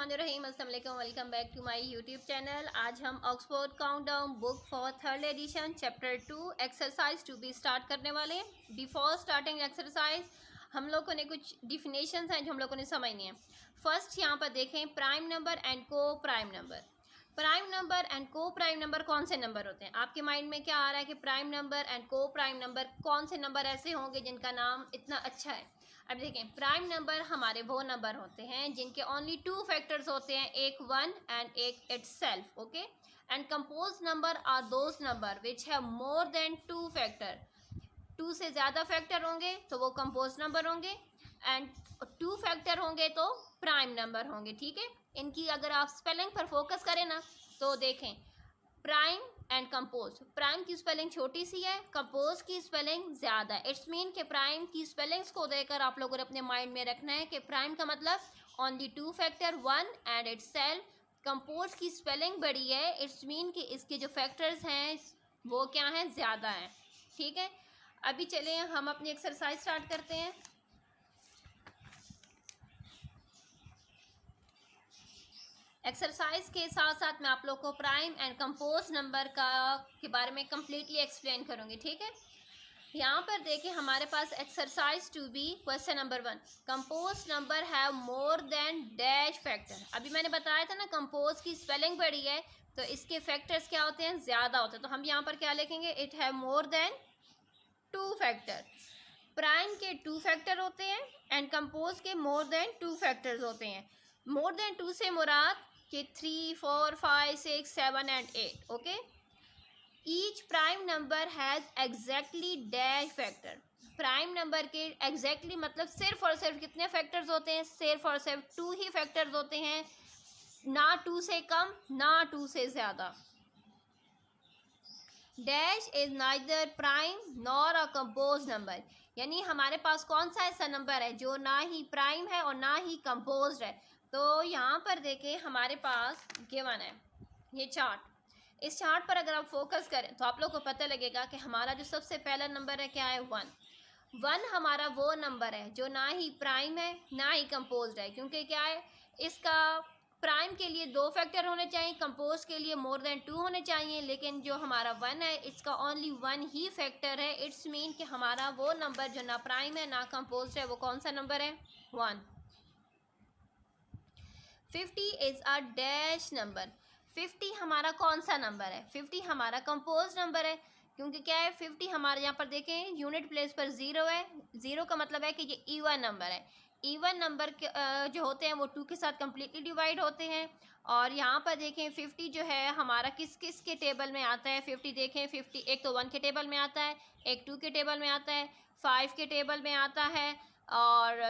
बिस्मिल्लाहिर्रहमानिर्रहीम, अस्सलाम वालेकुम, welcome back to my YouTube channel. आज हम Oxford countdown book for third edition chapter 2 exercise two B start करने वाले हैं। बिफोर स्टार्टिंग एक्सरसाइज हम लोगों ने कुछ डिफिनेशंस हैं जो हम लोगों ने समझनी है। फर्स्ट यहाँ पर देखें, प्राइम नंबर एंड को prime number. Prime number and को प्राइम नंबर कौन से नंबर होते हैं? आपके माइंड में क्या आ रहा है कि प्राइम नंबर एंड को प्राइम नंबर कौन से नंबर ऐसे होंगे जिनका नाम इतना अच्छा है? अब देखें, प्राइम नंबर हमारे वो नंबर होते हैं जिनके ओनली टू फैक्टर्स होते हैं, एक 1 एंड एक itself, okay. And compose number are those number which have more than 2 factor. 2 से ज़्यादा फैक्टर होंगे तो वो कंपोज नंबर होंगे, एंड 2 फैक्टर होंगे तो प्राइम नंबर होंगे, ठीक है। इनकी अगर आप स्पेलिंग पर फोकस करें ना तो देखें, प्राइम एंड कंपोज। प्राइम की स्पेलिंग छोटी सी है, कंपोज की स्पेलिंग ज़्यादा है। इट्स मीन के प्राइम की स्पेलिंग्स को देकर आप लोगों ने अपने माइंड में रखना है कि प्राइम का मतलब only 2 factor 1 and itself. Compose की स्पेलिंग बड़ी है, इट्स मीन कि इसके जो फैक्टर्स हैं वो क्या हैं, ज़्यादा हैं, ठीक है। अभी चलें हम अपनी एक्सरसाइज स्टार्ट करते हैं। एक्सरसाइज के साथ साथ मैं आप लोग को प्राइम एंड कंपोज नंबर के बारे में कम्प्लीटली एक्सप्लेन करूँगी, ठीक है। यहाँ पर देखिए हमारे पास exercise two B question number 1, composite number have more than dash factor. अभी मैंने बताया था ना, कंपोज की स्पेलिंग बड़ी है तो इसके फैक्टर्स क्या होते हैं, ज़्यादा होते हैं। तो हम यहाँ पर क्या लिखेंगे, it have more than 2 factor. Prime के 2 फैक्टर होते हैं एंड कंपोज के मोर देन 2 फैक्टर्स होते हैं। मोर देन 2 से मुराद कि 3, 4, 5, 6, 7 and 8, okay. Each prime number has exactly dash factor. Prime number के एग्जैक्टली मतलब सिर्फ और सिर्फ कितने फैक्टर्स होते हैं, सिर्फ और सिर्फ 2 ही फैक्टर्स होते हैं, ना 2 से कम ना 2 से ज़्यादा। Dash is neither prime nor a compose number, यानी हमारे पास कौन सा ऐसा नंबर है जो ना ही प्राइम है और ना ही कंपोज है। तो यहाँ पर देखें हमारे पास गिवन है ये चार्ट। इस चार्ट पर अगर आप फोकस करें तो आप लोग को पता लगेगा कि हमारा जो सबसे पहला नंबर है क्या है, 1। 1 हमारा वो नंबर है जो ना ही प्राइम है ना ही कंपोज है, क्योंकि क्या है, इसका प्राइम के लिए 2 फैक्टर होने चाहिए, कंपोज के लिए मोर देन 2 होने चाहिए, लेकिन जो हमारा 1 है इसका ओनली 1 ही फैक्टर है। इट्स मीन कि हमारा वो नंबर जो ना प्राइम है ना कंपोज है वो कौन सा नंबर है, 1। 50 इज़ अ डैश नंबर। 50 हमारा कौन सा नंबर है, 50 हमारा कंपोज नंबर है, क्योंकि क्या है 50 हमारे यहाँ पर देखें यूनिट प्लेस पर 0 है। 0 का मतलब है कि ये इवन नंबर है। इवन नंबर के जो होते हैं वो 2 के साथ कम्प्लीटली डिवाइड होते हैं। और यहाँ पर देखें 50 जो है हमारा किस किस के टेबल में आता है, 50 देखें 50 एक तो 1 के टेबल में आता है, एक 2 के टेबल में आता है, 5 के टेबल में आता है, और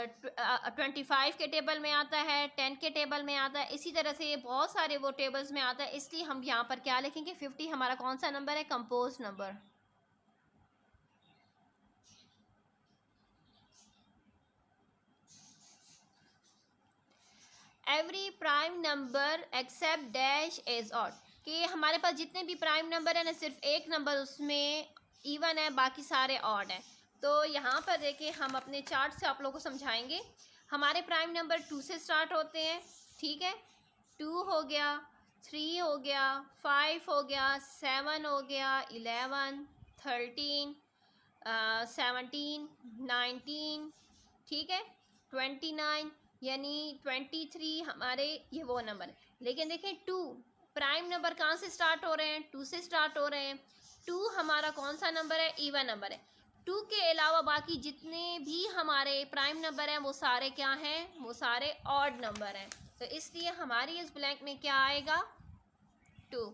25 के टेबल में आता है, 10 के टेबल में आता है। इसी तरह से ये बहुत सारे वो टेबल्स में आता है, इसलिए हम यहाँ पर क्या लिखेंगे, 50 हमारा कौन सा नंबर है, compose number. Every prime number except dash is odd, कि हमारे पास जितने भी प्राइम नंबर है ना, सिर्फ एक नंबर उसमें इवन है, बाकी सारे ऑड हैं। तो यहाँ पर देखिए हम अपने चार्ट से आप लोगों को समझाएंगे। हमारे प्राइम नंबर 2 से स्टार्ट होते हैं, ठीक है। 2 हो गया, 3 हो गया, 5 हो गया, 7 हो गया, 11, 13, 17, 19, ठीक है, 29, यानी 23 हमारे ये वो नंबर है। लेकिन देखें 2 प्राइम नंबर कहाँ से स्टार्ट हो रहे हैं, 2 से स्टार्ट हो रहे हैं। 2 हमारा कौन सा नंबर है, इवन नंबर है। 2 के अलावा बाकी जितने भी हमारे प्राइम नंबर हैं वो सारे क्या हैं, वो सारे ऑड नंबर हैं। तो इसलिए हमारी इस ब्लैंक में क्या आएगा, 2।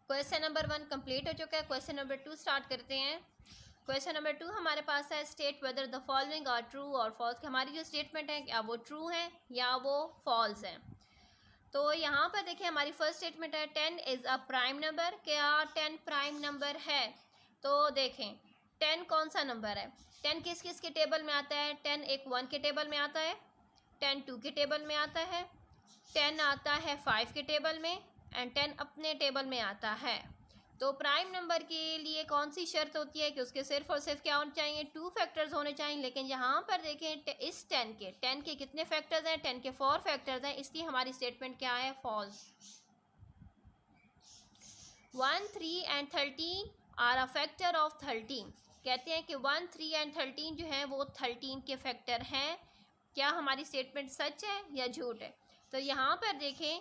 क्वेश्चन नंबर 1 कंप्लीट हो चुका है। क्वेश्चन नंबर 2 स्टार्ट करते हैं। क्वेश्चन नंबर 2 हमारे पास है, state whether the following are true और फॉल्स। हमारी जो स्टेटमेंट है क्या वो ट्रू है या वो फॉल्स है। तो यहाँ पर देखिए हमारी फर्स्ट स्टेटमेंट है 10 इज़ अ प्राइम नंबर। क्या 10 प्राइम नंबर है? तो देखें 10 कौन सा नंबर है, 10 किस किस के टेबल में आता है, 10 एक 1 के टेबल में आता है, 10 2 के टेबल में आता है, 10 आता है 5 के टेबल में, एंड 10 अपने टेबल में आता है। तो प्राइम नंबर के लिए कौन सी शर्त होती है कि उसके सिर्फ और सिर्फ क्या होने चाहिए, 2 फैक्टर्स होने चाहिए। लेकिन यहाँ पर देखें इस 10 के कितने फैक्टर्स हैं, 10 के 4 फैक्टर्स हैं, इसलिए हमारी स्टेटमेंट क्या है, false. 1, 3 and 13 are a factor of 13। कहते हैं कि 1, 3 एंड 13 जो है वो 13 के फैक्टर हैं। क्या हमारी स्टेटमेंट सच है या झूठ है? तो यहाँ पर देखें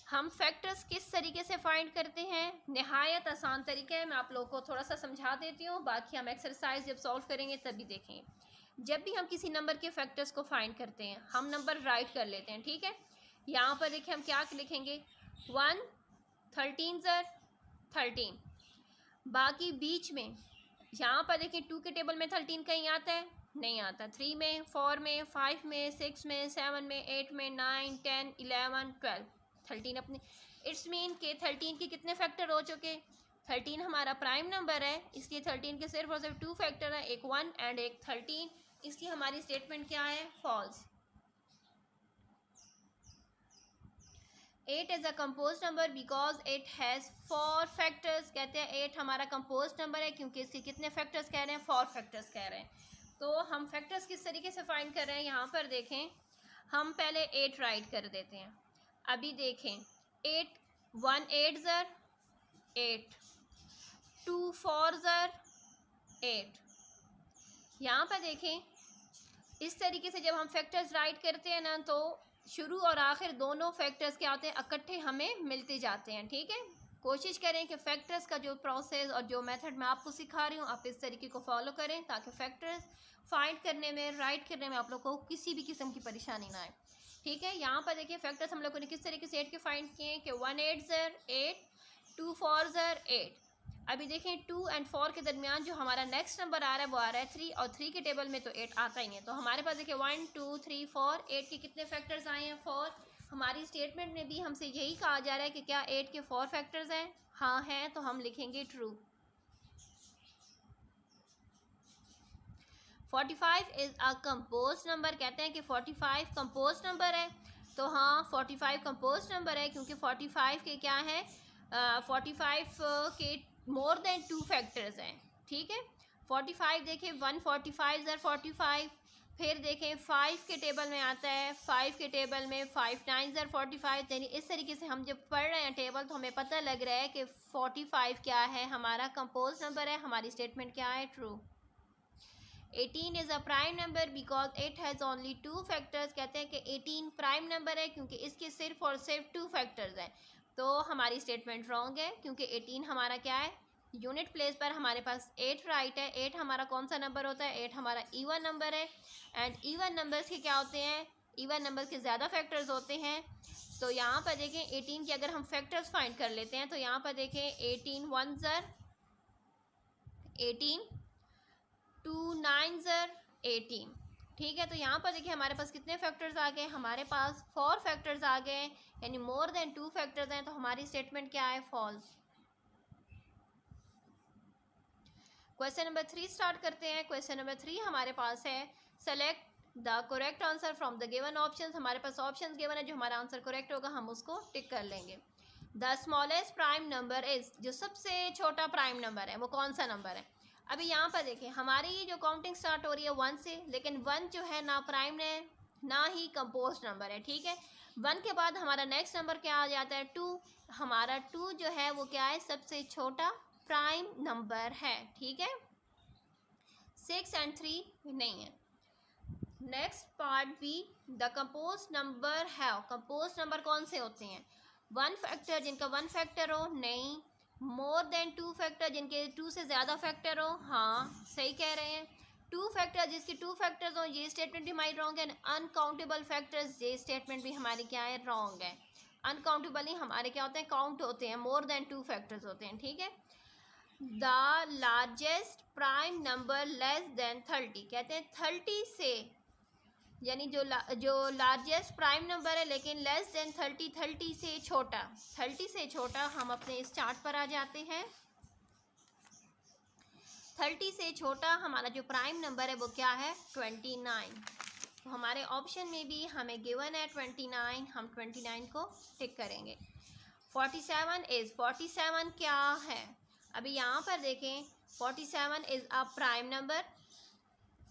हम फैक्टर्स किस तरीके से फाइंड करते हैं, नहायत आसान तरीका है। मैं आप लोगों को थोड़ा सा समझा देती हूँ, बाकी हम एक्सरसाइज जब सॉल्व करेंगे तभी देखें। जब भी हम किसी नंबर के फैक्टर्स को फाइंड करते हैं हम नंबर राइट कर लेते हैं, ठीक है। यहाँ पर देखिए हम क्या लिखेंगे, 1, 13 ज़र 13, बाकी बीच में यहाँ पर देखिए 2 के टेबल में 13 कहीं आता है, नहीं आता। 3 में, 4 में, 5 में, 6 में, 7 में, 8 में, 9, 10, 11, 12, 13 अपने। इट्स मीन के 13 के कितने फैक्टर हो चुके, 13 हमारा प्राइम नंबर है, इसलिए 13 के सिर्फ और सिर्फ 2 फैक्टर हैं, एक 1 एंड एक 13, इसलिए हमारी स्टेटमेंट क्या है, false. 8 is a compose number because it has 4 factors. कहते हैं 8 हमारा कंपोज नंबर है क्योंकि इसके कितने फैक्टर्स कह रहे हैं, 4 फैक्टर्स कह रहे हैं। तो हम फैक्टर्स किस तरीके से फाइंड कर रहे हैं, यहाँ पर देखें हम पहले 8 राइट कर देते हैं। अभी देखें 8, 1 8 ज़र 8, 2 4 ज़र 8। यहाँ पर देखें इस तरीके से जब हम फैक्टर्स राइट करते हैं ना तो शुरू और आखिर दोनों फैक्टर्स क्या होते हैं, इकट्ठे हमें मिलते जाते हैं, ठीक है। कोशिश करें कि फैक्टर्स का जो प्रोसेस और जो मेथड मैं आपको सिखा रही हूँ आप इस तरीके को फॉलो करें ताकि फैक्टर्स फाइंड करने में, राइट करने में आप लोग को किसी भी किस्म की परेशानी ना आए, ठीक है। यहाँ पर देखिए फैक्टर्स हम लोगों ने किस तरीके से 8 के फाइंड किए हैं कि 1 8 ज़र 8, 2 4 ज़र 8। अभी देखें 2 और 4 के दरमियान जो हमारा नेक्स्ट नंबर आ रहा है वो आ रहा है 3, और 3 के टेबल में तो 8 आता ही नहीं है। तो हमारे पास देखिए 1 2 3 4, 8 के कितने फैक्टर्स आए हैं, 4। हमारी स्टेटमेंट में भी हमसे यही कहा जा रहा है कि क्या 8 के 4 फैक्टर्स हैं, हाँ हैं, तो हम लिखेंगे true. 45 is a compose number. कहते हैं कि 45 कंपोज नंबर है, तो हाँ 45 कंपोज नंबर है क्योंकि 45 के क्या है, 45 के मोर देन 2 फैक्टर्स हैं, ठीक है। 45 देखें 145 ज़र 45, फिर देखें 5 के टेबल में आता है, 5 के टेबल में 5 9 ज़र 45। यानी इस तरीके से हम जब पढ़ रहे हैं टेबल तो हमें पता लग रहा है कि 45 क्या है, हमारा कंपोज नंबर है। हमारी स्टेटमेंट क्या है, true. 18 is a prime number because it has only 2 factors. कहते हैं कि 18 प्राइम नंबर है क्योंकि इसके सिर्फ और सिर्फ 2 फैक्टर्स हैं। तो हमारी स्टेटमेंट रॉन्ग है क्योंकि 18 हमारा क्या है, यूनिट प्लेस पर हमारे पास 8 राइट है। 8 हमारा कौन सा नंबर होता है, 8 हमारा इवन नंबर है, एंड इवन नंबर्स के क्या होते हैं, इवन नंबर्स के ज़्यादा फैक्टर्स होते हैं। तो यहाँ पर देखें 18 के अगर हम फैक्टर्स फाइंड कर लेते हैं तो यहाँ पर देखें 18 1 ज़र 18, 2 9 ज़र 18, ठीक है। तो यहाँ पर देखिए हमारे पास कितने फैक्टर्स आ गए, हमारे पास 4 फैक्टर्स आ गए, यानी मोर देन 2 फैक्टर्स हैं। तो हमारी स्टेटमेंट क्या है, फॉल्स। क्वेश्चन नंबर 3 स्टार्ट करते हैं। क्वेश्चन नंबर 3 हमारे पास है, select the correct answer from the given options. हमारे पास ऑप्शंस गिवन है, जो हमारा आंसर करेक्ट होगा हम उसको टिक कर लेंगे। The smallest prime number is, जो सबसे छोटा प्राइम नंबर है वो कौन सा नंबर है। अभी यहाँ पर देखें हमारी ये जो काउंटिंग स्टार्ट हो रही है 1 से, लेकिन 1 जो है ना प्राइम है ना ही कंपोज नंबर है, ठीक है। 1 के बाद हमारा नेक्स्ट नंबर क्या आ जाता है, 2। हमारा 2 जो है वो क्या है, सबसे छोटा प्राइम नंबर है, ठीक है। 6 और 3 नहीं है। Next part B, the compose number है। कंपोज नंबर कौन से होते हैं, 1 फैक्टर जिनका 1 फैक्टर हो, नहीं। मोर देन 2 फैक्टर जिनके 2 से ज़्यादा फैक्टर हो, हाँ सही कह रहे हैं। 2 फैक्टर जिसके 2 फैक्टर्स हो, ये स्टेटमेंट भी हमारी रॉन्ग है। अनकाउंटेबल फैक्टर्स, ये स्टेटमेंट भी हमारी क्या है, रॉन्ग है। अनकाउंटेबल ही हमारे क्या होते हैं, काउंट होते हैं, मोर देन 2 फैक्टर्स होते हैं, ठीक है। The largest prime number less than 30। कहते हैं 30 से, यानी जो लार्जेस्ट प्राइम नंबर है लेकिन लेस देन 30, 30 से छोटा, 30 से छोटा। हम अपने इस चार्ट पर आ जाते हैं। 30 से छोटा हमारा जो प्राइम नंबर है वो क्या है, 29। तो हमारे ऑप्शन में भी हमें गिवन है 29, हम 29 को टिक करेंगे। 47 क्या है? अभी यहाँ पर देखें 47 इज़ अ प्राइम नंबर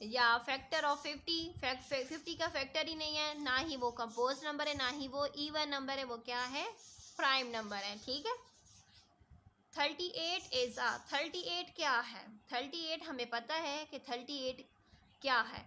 या फैक्टर ऑफ 50। 50 का फैक्टर ही नहीं है, ना ही वो कंपोज नंबर है, ना ही वो इवन नंबर है, वो क्या है? प्राइम नंबर है। ठीक है। 38 क्या है? 38 हमें पता है कि 38 क्या है।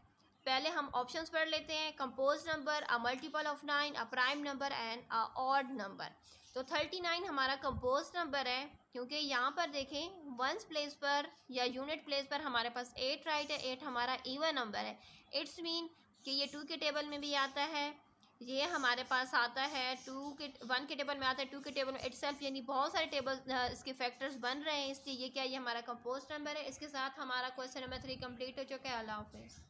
पहले हम ऑप्शंस पढ़ लेते हैं। Compose number, a multiple of 9, a prime number and a odd number. तो 39 हमारा कंपोज नंबर है, क्योंकि यहाँ पर देखें वंस प्लेस पर या यूनिट प्लेस पर हमारे पास 8 राइट है। 8 हमारा इवन नंबर है। इट्स मीन कि ये 2 के टेबल में भी आता है, ये हमारे पास आता है 1 के टेबल में आता है, 2 के टेबल में इटसेल्फ, यानी बहुत सारे टेबल इसके फैक्टर्स बन रहे हैं, इसलिए ये क्या, ये हमारा कंपोज नंबर है। इसके साथ हमारा क्वेश्चन नंबर 3 कंप्लीट हो चुका है। अल्लाह हाफिज़।